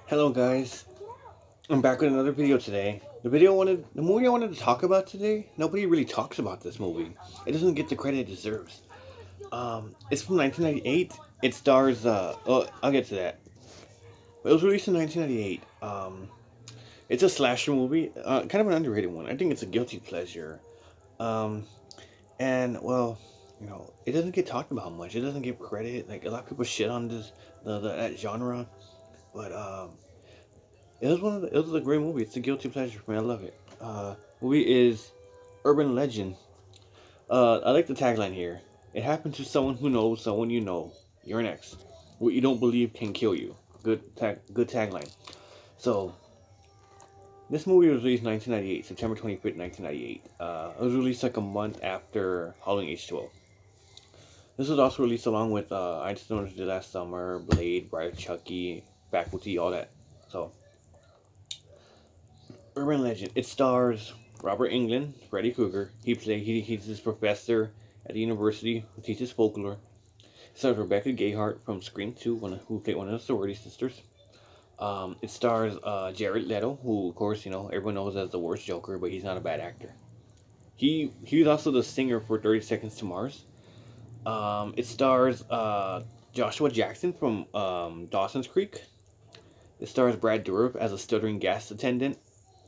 Hello guys, I'm back with another video today. The movie I wanted to talk about today, nobody really talks about this movie. It doesn't get the credit it deserves. It's from 1998. It stars, I'll get to that. It was released in 1998. It's a slasher movie, kind of an underrated one. I think it's a guilty pleasure. Um, and well, it doesn't get talked about much. It doesn't get credit. Like a lot of people shit on that genre, but it was a great movie. It's a guilty pleasure for me. I love it. Movie is Urban Legend. I like the tagline here. It happened to someone who knows someone you know. You're next. What you don't believe can kill you. Good tagline. So this movie was released in 1998, September 25th, 1998. It was released like a month after Halloween H2O. This was also released along with I Just Noticed It Last Summer, Blade, Bride of Chucky, Faculty, all that. So Urban Legend. It stars Robert Englund, Freddy Krueger. He's this professor at the university who teaches folklore. It stars Rebecca Gayheart from Scream 2, who played one of the sorority sisters. It stars Jared Leto, who of course everyone knows as the worst Joker, but he's not a bad actor. He was also the singer for 30 Seconds to Mars. It stars Joshua Jackson from Dawson's Creek. It stars Brad Dourif as a stuttering gas attendant.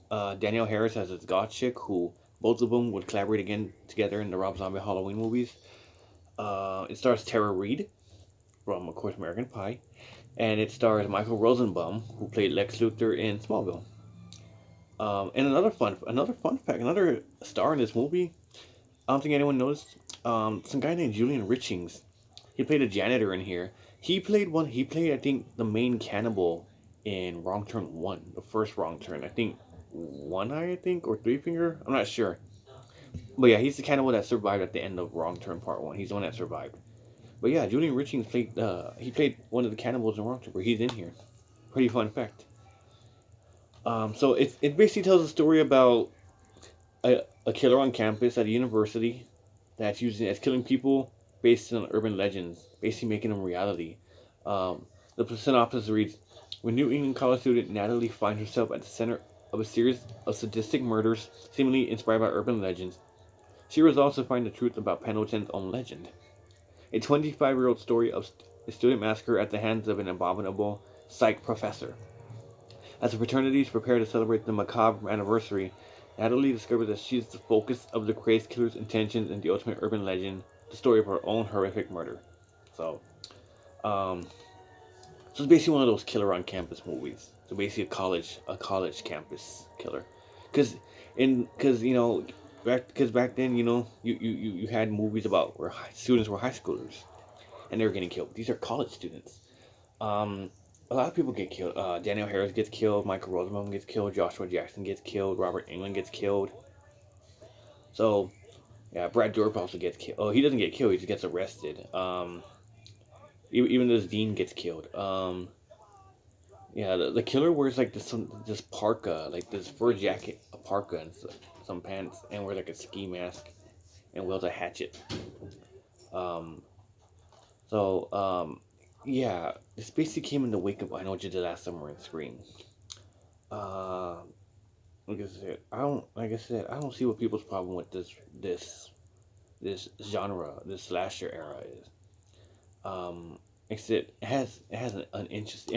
Danielle Harris as his goth chick, who both of them would collaborate again together in the Rob Zombie Halloween movies. It stars Tara Reid from, of course, American Pie, and it stars Michael Rosenbaum, who played Lex Luthor in Smallville. And another fun fact, another star in this movie. I don't think anyone noticed. Some guy named Julian Richings. He played a janitor in here. He played I think the main cannibal in Wrong Turn One, the first Wrong Turn. I think One Eye, I think, or Three Finger. I'm not sure. But yeah, he's the cannibal that survived at the end of Wrong Turn Part One. He's the one that survived. But yeah, Julian Richings played. He played one of the cannibals in Wrong Turn. Where he's in here. Pretty fun fact. So it basically tells a story about a killer on campus at a university that's killing people based on urban legends, basically making them reality. The synopsis reads: When New England college student Natalie finds herself at the center of a series of sadistic murders, seemingly inspired by urban legends, she resolves to find the truth about Pendleton's own legend. A 25-year-old story of a student massacre at the hands of an abominable psych professor. As the fraternities prepare to celebrate the macabre anniversary, Natalie discovers that she is the focus of the crazed killer's intentions and the ultimate urban legend, the story of her own horrific murder. So, um, so it's basically one of those killer on campus movies. So basically a college campus killer, because because back then you had movies about where students were high schoolers and they were getting killed. These are college students. Um, a lot of people get killed. Daniel Harris gets killed. Michael Rosenbaum gets killed. Joshua Jackson gets killed. Robert Englund gets killed. So yeah, Brad Dourif also gets killed. Oh, he doesn't get killed. He just gets arrested. Even this dean gets killed. Yeah, the killer wears like this parka, like this fur jacket, a parka, and some pants, and wears like a ski mask, and wields a hatchet. Um, so yeah, this basically came in the wake of I Know What You Did Last Summer in Scream. Uh, like I said, I don't see what people's problem with this genre, this slasher era is. Um, Except it has it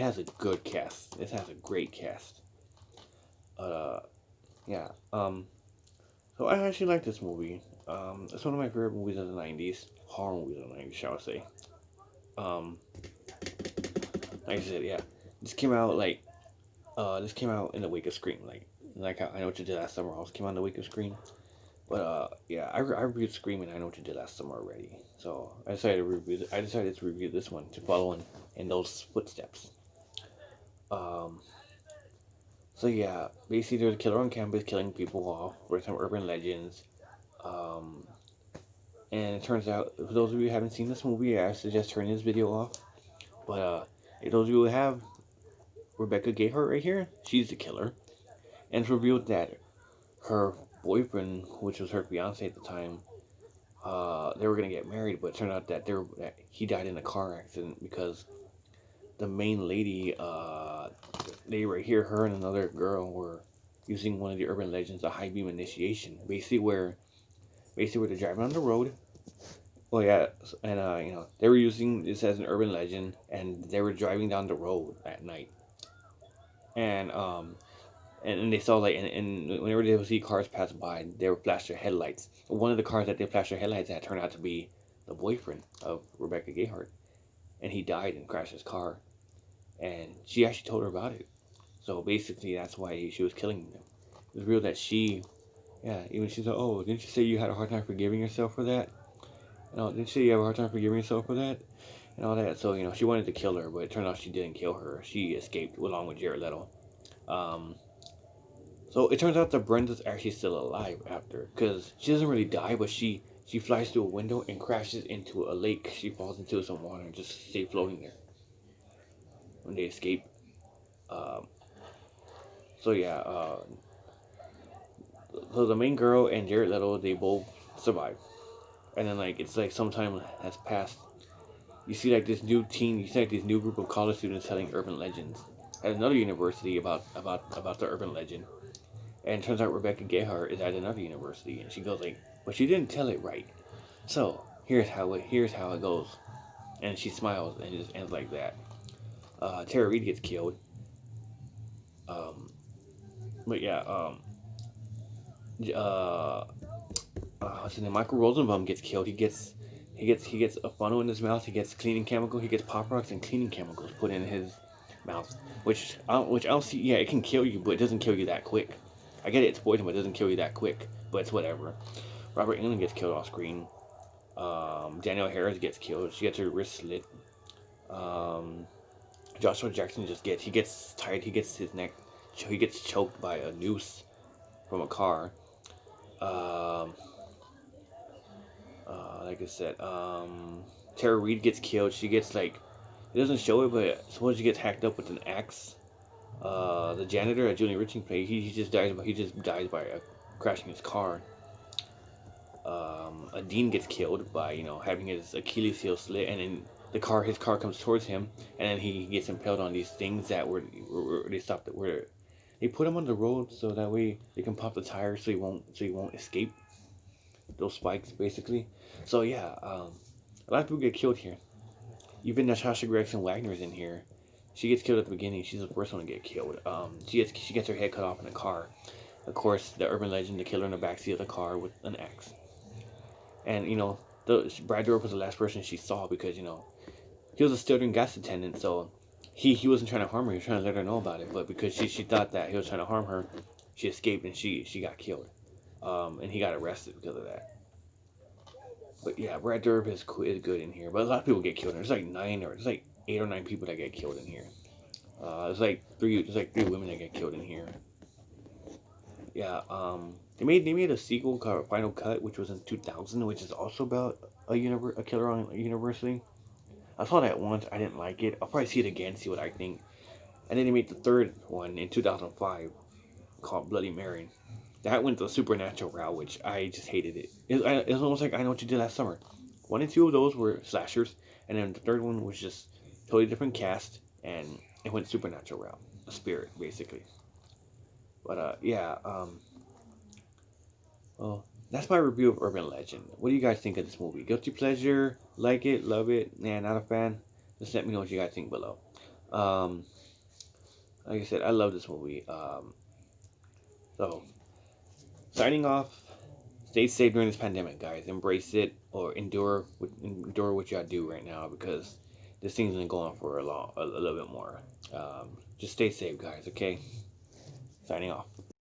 has a good cast. It has a great cast. Uh, yeah. So I actually like this movie. It's one of my favorite movies of the '90s, horror movies of the '90s, shall I say? Um, like I said, yeah, this came out in the wake of Scream, like I Know What You Did Last Summer also came out in the wake of Scream. But yeah, I reviewed Scream and I Know What You Did Last Summer already, so I decided to review this one to follow in those footsteps. Um, so yeah, basically there's a killer on campus killing people off for some urban legends. Um, and it turns out, for those of you who haven't seen this movie, I suggest turning this video off. But if those of you who have, Rebecca Gayheart right here, she's the killer. And it's revealed that her boyfriend, which was her fiance at the time, they were gonna get married, but it turned out that he died in a car accident because the main lady they right here, her and another girl were using one of the urban legends, a high beam initiation, basically where they're driving on the road. Well, yeah, and they were using this as an urban legend, and they were driving down the road at night, and and they saw like, and whenever they would see cars pass by, they would flash their headlights. One of the cars that they flashed their headlights at turned out to be the boyfriend of Rebecca Gayheart, and he died and crashed his car, and she actually told her about it. So basically, that's why she was killing them. It was real that yeah, even she said, "Oh, didn't you say you had a hard time forgiving yourself for that? Didn't you say you have a hard time forgiving yourself for that?" And all that. So she wanted to kill her, but it turned out she didn't kill her. She escaped along with Jared Leto. Um, so it turns out that Brenda's actually still alive after, because she doesn't really die, but she flies through a window and crashes into a lake. She falls into some water and just stay floating there when they escape. Um, so yeah, so the main girl and Jared Leto, they both survive, and then like it's like some time has passed. You see like you see like this new group of college students telling urban legends at another university about the urban legend. And it turns out Rebecca Gayheart is at another university, and she goes like, "But she didn't tell it right." So here's how it goes, and she smiles, and it just ends like that. Tara Reid gets killed. Um, but yeah, uh, what's his name? Michael Rosenbaum gets killed. He gets a funnel in his mouth. He gets cleaning chemical. He gets pop rocks and cleaning chemicals put in his mouth, which I don't see. Yeah, it can kill you, but it doesn't kill you that quick. I get it, it's poison, but it doesn't kill you that quick. But it's whatever. Robert Englund gets killed off screen. Danielle Harris gets killed. She gets her wrist slit. Um, Joshua Jackson he gets tired. He gets his neck. He gets choked by a noose from a car. Um, like I said, Tara Reid gets killed. She gets like, it doesn't show it, but suppose she gets hacked up with an axe. The janitor that Julie Riching played, he just dies by crashing his car. A dean gets killed by having his Achilles heel slit, and then his car comes towards him, and then he gets impaled on these things that were they stopped it where they put him on the road so that way they can pop the tires so he won't escape those spikes basically. So yeah, a lot of people get killed here. Even Natasha Gregson Wagner is in here. She gets killed at the beginning. She's the first one to get killed. She gets her head cut off in a car. Of course, the urban legend, the killer in the backseat of the car with an axe. And Brad Dourif was the last person she saw because he was a student gas attendant, so he wasn't trying to harm her. He was trying to let her know about it, but because she thought that he was trying to harm her, she escaped and she got killed. And he got arrested because of that. But yeah, Brad Dourif is good in here, but a lot of people get killed. There's like 8 or 9 people that get killed in here. There's like three women that get killed in here. Yeah, they made a sequel called Final Cut, which was in 2000, which is also about a killer on a university. I saw that once. I didn't like it. I'll probably see it again, see what I think. And then they made the third one in 2005 called Bloody Mary. That went the supernatural route, which I just hated it. It was almost like I Know What You Did Last Summer. 1 and 2 of those were slashers, and then the third one was just totally different cast, and it went supernatural route, a spirit basically. But yeah, well, that's my review of Urban Legend. What do you guys think of this movie? Guilty pleasure? Like it? Love it? Nah, not a fan. Just let me know what you guys think below. Um, like I said, I love this movie. So signing off. Stay safe during this pandemic, guys. Embrace it or endure what y'all do right now because this thing's gonna go on for a little bit more. Just stay safe, guys. Okay. Signing off.